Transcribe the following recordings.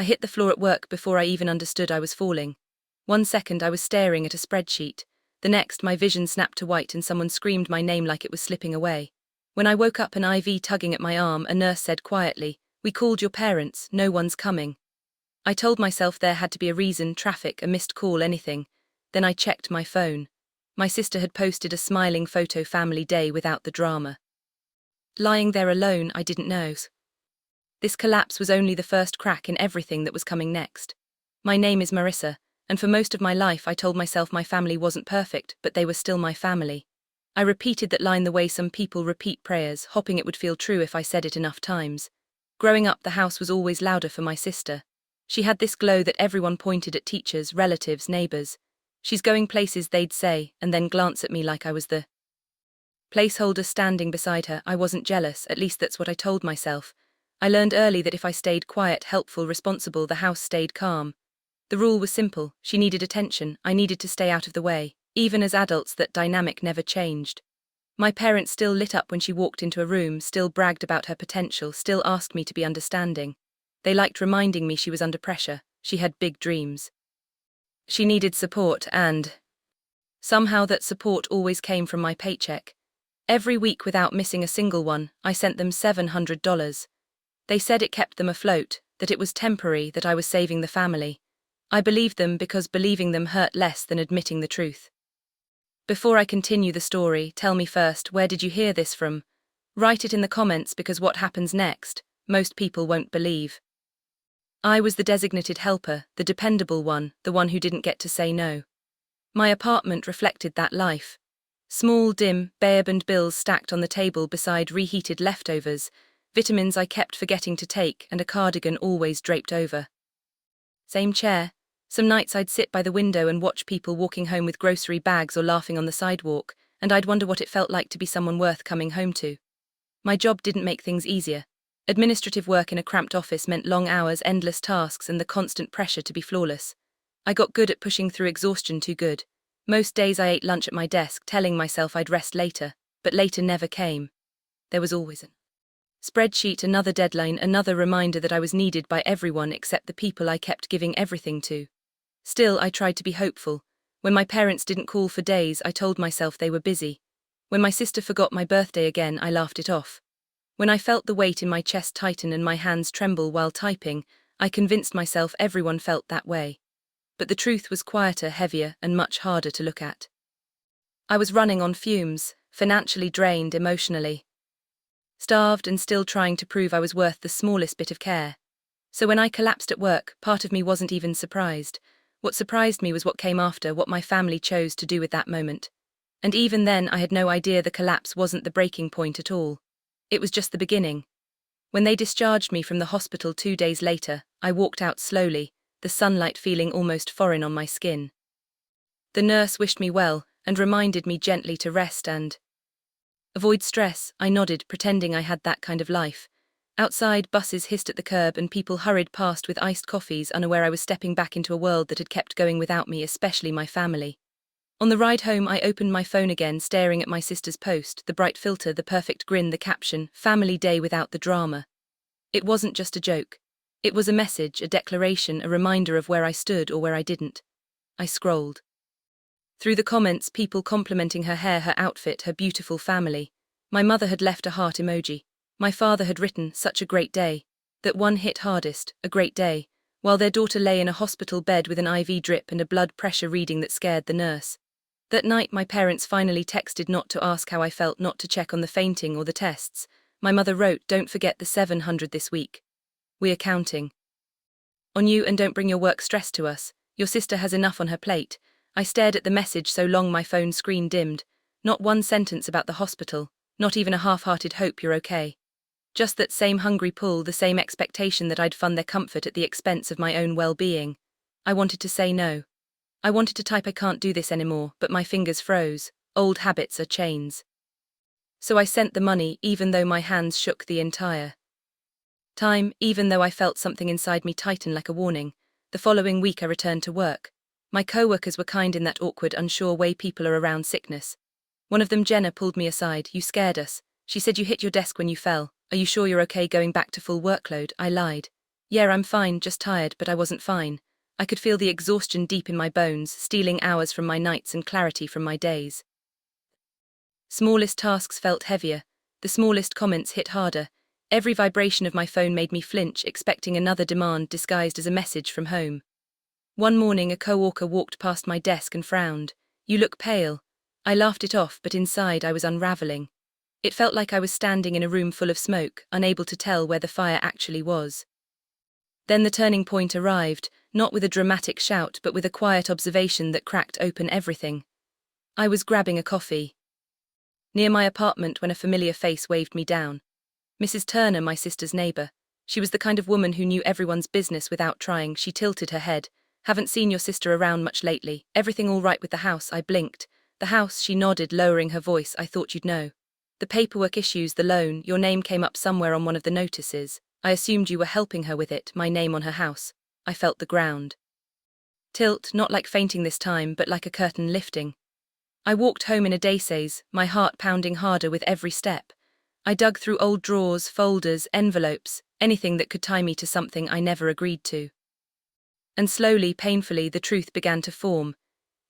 I hit the floor at work before I even understood I was falling. 1 second I was staring at a spreadsheet. The next, my vision snapped to white and someone screamed my name like it was slipping away. When I woke up, an IV tugging at my arm, a nurse said quietly, "We called your parents, no one's coming." I told myself there had to be a reason, traffic, a missed call, anything. Then I checked my phone. My sister had posted a smiling photo, family day without the drama. Lying there alone, I didn't know. This collapse was only the first crack in everything that was coming next. My name is Marissa, and for most of my life I told myself my family wasn't perfect, but they were still my family. I repeated that line the way some people repeat prayers, hoping it would feel true if I said it enough times. Growing up, the house was always louder for my sister. She had this glow that everyone pointed at: teachers, relatives, neighbors. "She's going places," they'd say, and then glance at me like I was the placeholder standing beside her. I wasn't jealous, at least that's what I told myself. I learned early that if I stayed quiet, helpful, responsible, the house stayed calm. The rule was simple: she needed attention, I needed to stay out of the way. Even as adults, that dynamic never changed. My parents still lit up when she walked into a room, still bragged about her potential, still asked me to be understanding. They liked reminding me she was under pressure, she had big dreams. She needed support, and somehow that support always came from my paycheck. Every week, without missing a single one, I sent them $700. They said it kept them afloat, that it was temporary, that I was saving the family. I believed them because believing them hurt less than admitting the truth. Before I continue the story, tell me first, where did you hear this from? Write it in the comments, because what happens next, most people won't believe. I was the designated helper, the dependable one, the one who didn't get to say no. My apartment reflected that life. Small, dim, bare-boned bills stacked on the table beside reheated leftovers, vitamins I kept forgetting to take, and a cardigan always draped over. Same chair. Some nights I'd sit by the window and watch people walking home with grocery bags or laughing on the sidewalk, and I'd wonder what it felt like to be someone worth coming home to. My job didn't make things easier. Administrative work in a cramped office meant long hours, endless tasks, and the constant pressure to be flawless. I got good at pushing through exhaustion, too good. Most days I ate lunch at my desk, telling myself I'd rest later, but later never came. There was always a spreadsheet, another deadline, another reminder that I was needed by everyone except the people I kept giving everything to. Still, I tried to be hopeful. When my parents didn't call for days, I told myself they were busy. When my sister forgot my birthday again, I laughed it off. When I felt the weight in my chest tighten and my hands tremble while typing, I convinced myself everyone felt that way. But the truth was quieter, heavier, and much harder to look at. I was running on fumes, financially drained, emotionally starved, and still trying to prove I was worth the smallest bit of care. So when I collapsed at work, part of me wasn't even surprised. What surprised me was what came after, what my family chose to do with that moment. And even then, I had no idea the collapse wasn't the breaking point at all. It was just the beginning. When they discharged me from the hospital 2 days later, I walked out slowly, the sunlight feeling almost foreign on my skin. The nurse wished me well, and reminded me gently to rest and avoid stress. I nodded, pretending I had that kind of life. Outside, buses hissed at the curb and people hurried past with iced coffees, unaware I was stepping back into a world that had kept going without me, especially my family. On the ride home, I opened my phone again, staring at my sister's post, the bright filter, the perfect grin, the caption, "Family Day without the drama." It wasn't just a joke. It was a message, a declaration, a reminder of where I stood or where I didn't. I scrolled through the comments, people complimenting her hair, her outfit, her beautiful family. My mother had left a heart emoji. My father had written, "Such a great day." That one hit hardest, a great day, while their daughter lay in a hospital bed with an IV drip and a blood pressure reading that scared the nurse. That night, my parents finally texted, not to ask how I felt, not to check on the fainting or the tests. My mother wrote, "Don't forget the 700 this week. We're counting on you, and don't bring your work stress to us. Your sister has enough on her plate." I stared at the message so long my phone screen dimmed. Not one sentence about the hospital, not even a half-hearted "hope you're okay." Just that same hungry pull, the same expectation that I'd fund their comfort at the expense of my own well-being. I wanted to say no. I wanted to type, "I can't do this anymore," but my fingers froze. Old habits are chains. So I sent the money, even though my hands shook the entire time, even though I felt something inside me tighten like a warning. The following week I returned to work. My co-workers were kind in that awkward, unsure way people are around sickness. One of them, Jenna, pulled me aside. "You scared us." She said, "You hit your desk when you fell. Are you sure you're okay going back to full workload?" I lied. Yeah, I'm fine, just tired, but I wasn't fine. I could feel the exhaustion deep in my bones, stealing hours from my nights and clarity from my days. Smallest tasks felt heavier. The smallest comments hit harder. Every vibration of my phone made me flinch, expecting another demand disguised as a message from home. One morning, a coworker walked past my desk and frowned. "You look pale." I laughed it off, but inside I was unraveling. It felt like I was standing in a room full of smoke, unable to tell where the fire actually was. Then the turning point arrived, not with a dramatic shout but with a quiet observation that cracked open everything. I was grabbing a coffee near my apartment when a familiar face waved me down. Mrs. Turner, my sister's neighbor. She was the kind of woman who knew everyone's business without trying. She tilted her head. "Haven't seen your sister around much lately. Everything all right with the house?" I blinked. "The house," she nodded, lowering her voice. "I thought you'd know. The paperwork issues, the loan, your name came up somewhere on one of the notices. I assumed you were helping her with it, my name on her house." I felt the ground tilt, not like fainting this time, but like a curtain lifting. I walked home in a daze, my heart pounding harder with every step. I dug through old drawers, folders, envelopes, anything that could tie me to something I never agreed to. And slowly, painfully, the truth began to form.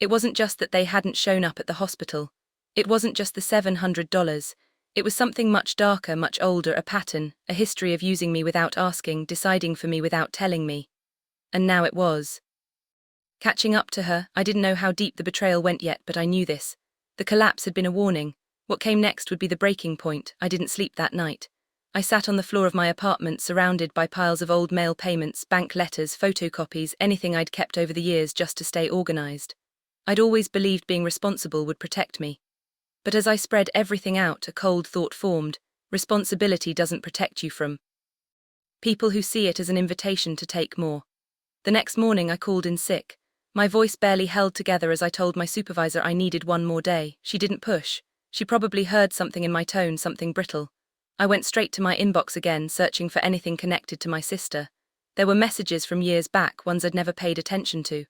It wasn't just that they hadn't shown up at the hospital. It wasn't just the $700. It was something much darker, much older, a pattern, a history of using me without asking, deciding for me without telling me. And now it was catching up to her. I didn't know how deep the betrayal went yet, but I knew this. The collapse had been a warning. What came next would be the breaking point. I didn't sleep that night. I sat on the floor of my apartment, surrounded by piles of old mail payments, bank letters, photocopies, anything I'd kept over the years just to stay organized. I'd always believed being responsible would protect me. But as I spread everything out, a cold thought formed. Responsibility doesn't protect you from people who see it as an invitation to take more. The next morning I called in sick. My voice barely held together as I told my supervisor I needed one more day. She didn't push. She probably heard something in my tone, something brittle. I went straight to my inbox again, searching for anything connected to my sister. There were messages from years back, ones I'd never paid attention to.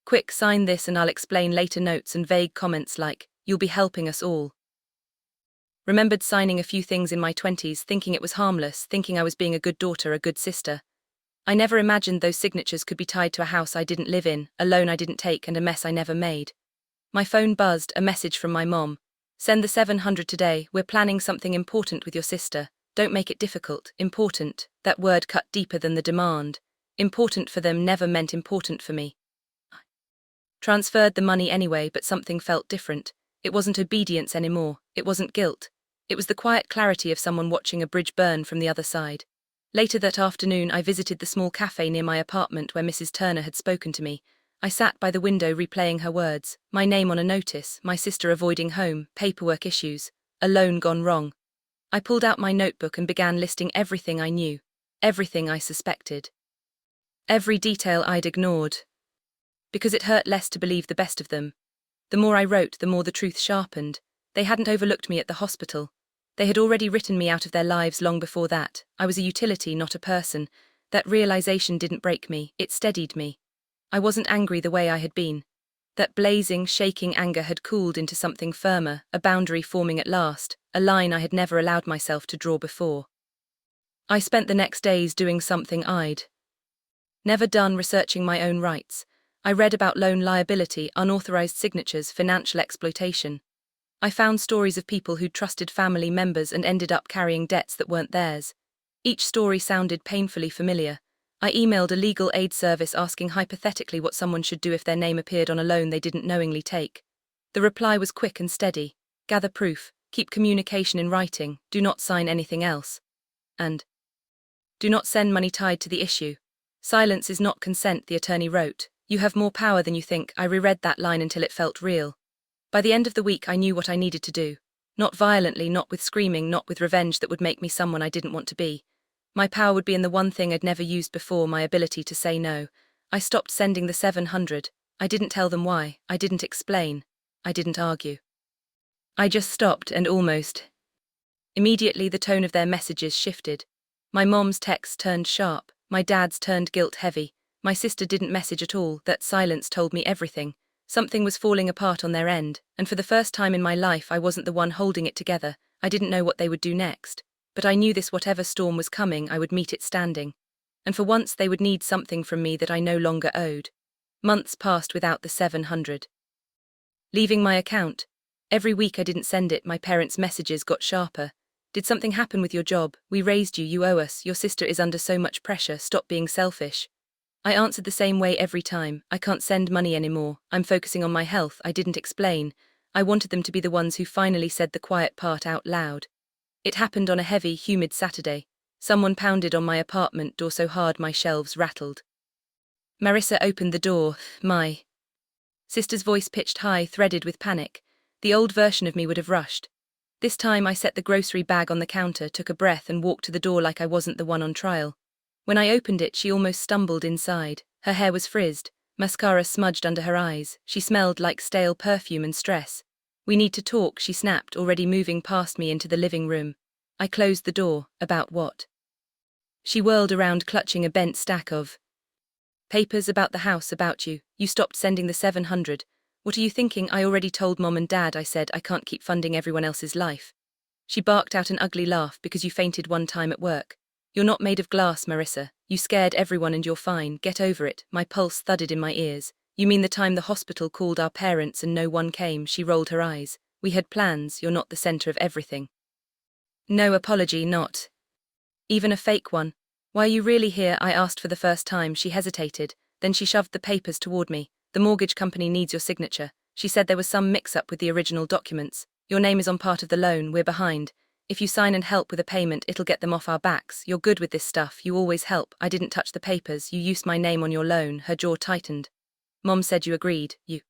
"Quick, sign this and I'll explain later," notes and vague comments like, "You'll be helping us all." Remembered signing a few things in my 20s, thinking it was harmless, thinking I was being a good daughter, a good sister. I never imagined those signatures could be tied to a house I didn't live in, a loan I didn't take, and a mess I never made. My phone buzzed, a message from my mom. "Send the $700 today, we're planning something important with your sister. Don't make it difficult." Important, that word cut deeper than the demand. Important for them never meant important for me. Transferred the money anyway, but something felt different. It wasn't obedience anymore, it wasn't guilt. It was the quiet clarity of someone watching a bridge burn from the other side. Later that afternoon, I visited the small cafe near my apartment where Mrs. Turner had spoken to me. I sat by the window replaying her words, my name on a notice, my sister avoiding home, paperwork issues, a loan gone wrong. I pulled out my notebook and began listing everything I knew, everything I suspected. Every detail I'd ignored. Because it hurt less to believe the best of them. The more I wrote, the more the truth sharpened. They hadn't overlooked me at the hospital. They had already written me out of their lives long before that. I was a utility, not a person. That realization didn't break me, it steadied me. I wasn't angry the way I had been. That blazing, shaking anger had cooled into something firmer, a boundary forming at last, a line I had never allowed myself to draw before. I spent the next days doing something I'd never done, researching my own rights. I read about loan liability, unauthorized signatures, financial exploitation. I found stories of people who'd trusted family members and ended up carrying debts that weren't theirs. Each story sounded painfully familiar. I emailed a legal aid service asking hypothetically what someone should do if their name appeared on a loan they didn't knowingly take. The reply was quick and steady. Gather proof, keep communication in writing, do not sign anything else. And do not send money tied to the issue. Silence is not consent, the attorney wrote. You have more power than you think. I reread that line until it felt real. By the end of the week I knew what I needed to do. Not violently, not with screaming, not with revenge that would make me someone I didn't want to be. My power would be in the one thing I'd never used before, my ability to say no. I stopped sending the $700. I didn't tell them why, I didn't explain, I didn't argue. I just stopped, and almost immediately the tone of their messages shifted. My mom's texts turned sharp, my dad's turned guilt-heavy. My sister didn't message at all. That silence told me everything. Something was falling apart on their end, and for the first time in my life I wasn't the one holding it together. I didn't know what they would do next, but I knew this: whatever storm was coming, I would meet it standing. and for once they would need something from me that I no longer owed. Months passed without the 700. Leaving my account. Every week I didn't send it, my parents' messages got sharper. Did something happen with your job? We raised you, you owe us, your sister is under so much pressure, stop being selfish. I answered the same way every time, I can't send money anymore, I'm focusing on my health. I didn't explain. I wanted them to be the ones who finally said the quiet part out loud. It happened on a heavy, humid Saturday. Someone pounded on my apartment door so hard my shelves rattled. Marissa opened the door, my sister's voice pitched high, threaded with panic. The old version of me would have rushed. This time I set the grocery bag on the counter, took a breath and walked to the door like I wasn't the one on trial. When I opened it, she almost stumbled inside. Her hair was frizzed, mascara smudged under her eyes, she smelled like stale perfume and stress. We need to talk, she snapped, already moving past me into the living room. I closed the door. About what? She whirled around, clutching a bent stack of papers. About the house, about you. You stopped sending the 700. What are you thinking? I already told Mom and Dad. I said I can't keep funding everyone else's life. She barked out an ugly laugh. Because you fainted one time at work. You're not made of glass, Marissa. You scared everyone and you're fine. Get over it. My pulse thudded in my ears. You mean the time the hospital called our parents and no one came? She rolled her eyes. We had plans. You're not the center of everything. No apology, not even a fake one. Why are you really here? I asked for the first time. She hesitated. Then she shoved the papers toward me. The mortgage company needs your signature. She said there was some mix-up with the original documents. Your name is on part of the loan, we're behind. If you sign and help with a payment, it'll get them off our backs. You're good with this stuff, you always help. I didn't touch the papers, you used my name on your loan. Her jaw tightened. Mom said you agreed. You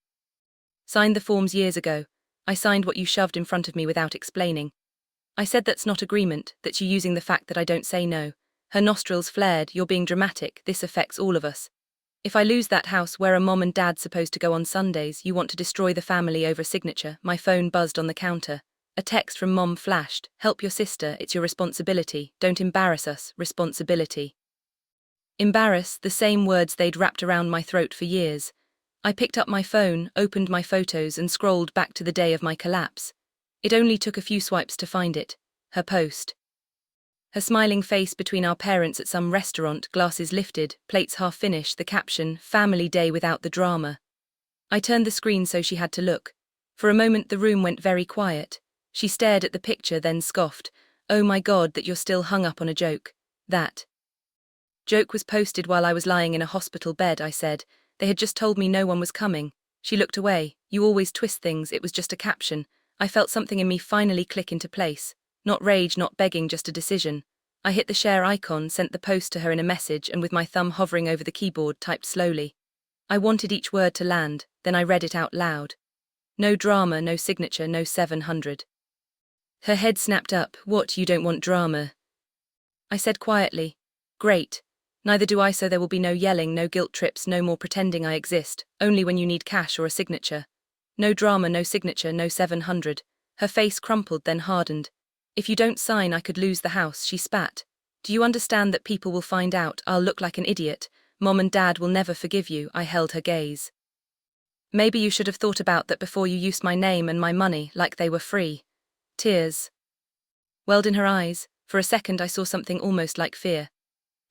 signed the forms years ago. I signed what you shoved in front of me without explaining. I said that's not agreement, that's you using the fact that I don't say no. Her nostrils flared. You're being dramatic, this affects all of us. If I lose that house, where are Mom and Dad supposed to go on Sundays? You want to destroy the family over a signature. My phone buzzed on the counter. A text from Mom flashed. Help your sister, it's your responsibility. Don't embarrass us. Responsibility. Embarrass, the same words they'd wrapped around my throat for years. I picked up my phone, opened my photos and scrolled back to the day of my collapse. It only took a few swipes to find it. Her post. Her smiling face between our parents at some restaurant, glasses lifted, plates half finished, the caption, family day without the drama. I turned the screen so she had to look. For a moment the room went very quiet. She stared at the picture, then scoffed. Oh my God, that you're still hung up on a joke. That joke was posted while I was lying in a hospital bed, I said. They had just told me no one was coming. She looked away. You always twist things, it was just a caption. I felt something in me finally click into place. Not rage, not begging, just a decision. I hit the share icon, sent the post to her in a message, and with my thumb hovering over the keyboard, typed slowly. I wanted each word to land, then I read it out loud. No drama, no signature, no 700. Her head snapped up. What, you don't want drama? I said quietly. Great. Neither do I, so there will be no yelling, no guilt trips, no more pretending I exist, only when you need cash or a signature. No drama, no signature, no 700. Her face crumpled, then hardened. If you don't sign, I could lose the house, she spat. Do you understand that people will find out? I'll look like an idiot. Mom and Dad will never forgive you. I held her gaze. Maybe you should have thought about that before you used my name and my money like they were free. Tears welled in her eyes. For a second I saw something almost like fear.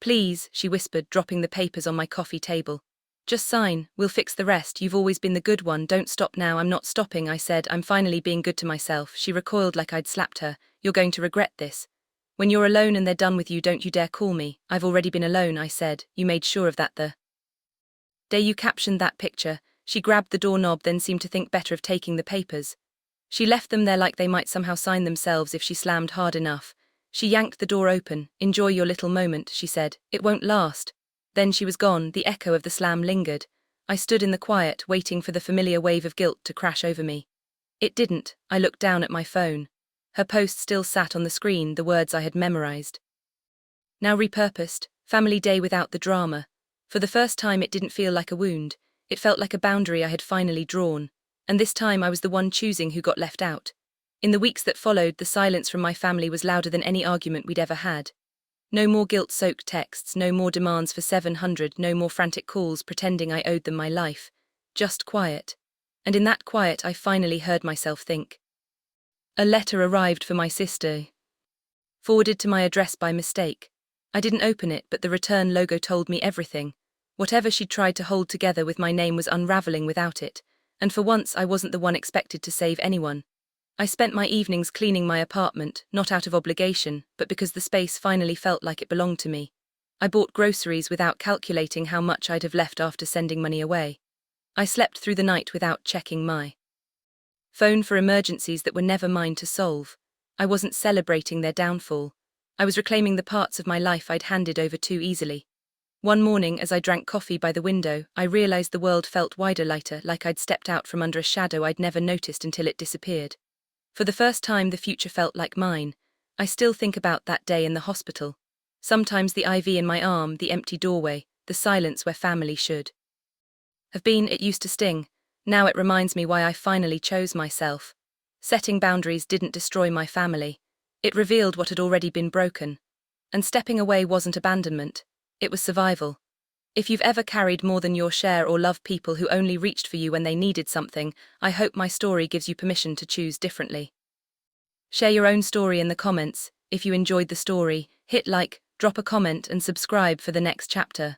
Please, she whispered, dropping the papers on my coffee table. Just sign, we'll fix the rest. You've always been the good one, don't stop now. I'm not stopping, I said. I'm finally being good to myself. She recoiled like I'd slapped her. You're going to regret this. When you're alone and they're done with you, don't you dare call me. I've already been alone, I said. You made sure of that the day you captioned that picture. She grabbed the doorknob, then seemed to think better of taking the papers. She left them there like they might somehow sign themselves if she slammed hard enough. She yanked the door open. Enjoy your little moment, she said. It won't last. Then she was gone. The echo of the slam lingered. I stood in the quiet, waiting for the familiar wave of guilt to crash over me. It didn't. I looked down at my phone. Her post still sat on the screen, the words I had memorized. Now repurposed, family day without the drama. For the first time it didn't feel like a wound. It felt like a boundary I had finally drawn. And this time I was the one choosing who got left out. In the weeks that followed, the silence from my family was louder than any argument we'd ever had. No more guilt-soaked texts, no more demands for 700, no more frantic calls pretending I owed them my life. Just quiet. And in that quiet I finally heard myself think. A letter arrived for my sister. Forwarded to my address by mistake. I didn't open it, but the return logo told me everything. Whatever she'd tried to hold together with my name was unraveling without it, and for once I wasn't the one expected to save anyone. I spent my evenings cleaning my apartment, not out of obligation, but because the space finally felt like it belonged to me. I bought groceries without calculating how much I'd have left after sending money away. I slept through the night without checking my phone for emergencies that were never mine to solve. I wasn't celebrating their downfall. I was reclaiming the parts of my life I'd handed over too easily. One morning, as I drank coffee by the window, I realized the world felt wider, lighter, like I'd stepped out from under a shadow I'd never noticed until it disappeared. For the first time, the future felt like mine. I still think about that day in the hospital. Sometimes the IV in my arm, the empty doorway, the silence where family should have been. It used to sting. Now it reminds me why I finally chose myself. Setting boundaries didn't destroy my family. It revealed what had already been broken. And stepping away wasn't abandonment. It was survival. If you've ever carried more than your share or loved people who only reached for you when they needed something, I hope my story gives you permission to choose differently. Share your own story in the comments. If you enjoyed the story, hit like, drop a comment and subscribe for the next chapter.